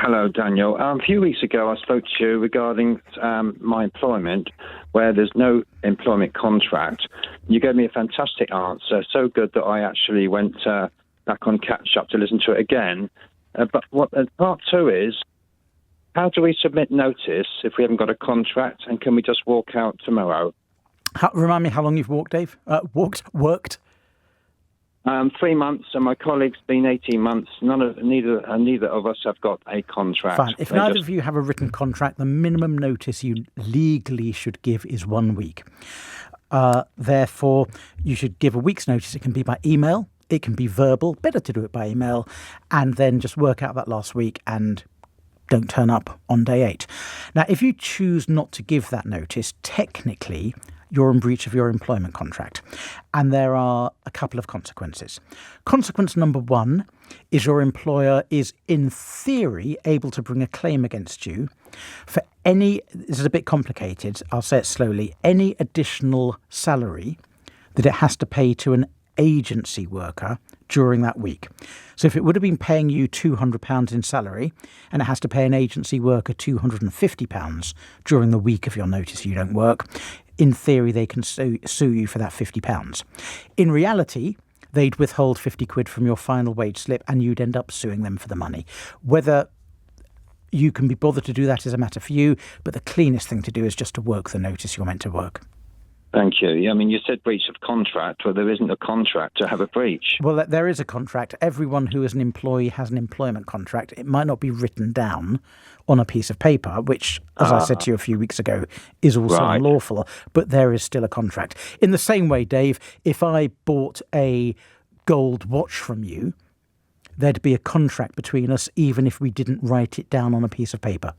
Hello, Daniel. A few weeks ago, I spoke to you regarding my employment, where there's no employment contract. You gave me a fantastic answer, so good that I actually went back on catch up to listen to it again. But what part two is, how do we submit notice if we haven't got a contract, and can we just walk out tomorrow? Remind me how long you've walked, Dave? Worked? 3 months, and my colleague's been 18 months. Neither of us have got a contract. Fine. If neither of you have a written contract, the minimum notice you legally should give is 1 week. Therefore, you should give a week's notice. It can be by email. It can be verbal. Better to do it by email. And then just work out that last week and don't turn up on day 8. Now, if you choose not to give that notice, technically, you're in breach of your employment contract. And there are a couple of consequences. Consequence number 1 is your employer is, in theory, able to bring a claim against you for any, this is a bit complicated, I'll say it slowly, any additional salary that it has to pay to an agency worker during that week. So if it would have been paying you £200 in salary and it has to pay an agency worker £250 during the week of your notice you don't work, in theory they can sue you for that £50. In reality, they'd withhold 50 quid from your final wage slip and you'd end up suing them for the money. Whether you can be bothered to do that is a matter for you, but the cleanest thing to do is just to work the notice you're meant to work. Thank you. I mean, you said breach of contract. Well, there isn't a contract to have a breach. Well, there is a contract. Everyone who is an employee has an employment contract. It might not be written down on a piece of paper, which, as I said to you a few weeks ago, is also unlawful, but there is still a contract. In the same way, Dave, if I bought a gold watch from you, there'd be a contract between us even if we didn't write it down on a piece of paper.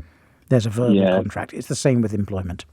There's a verbal contract. It's the same with employment.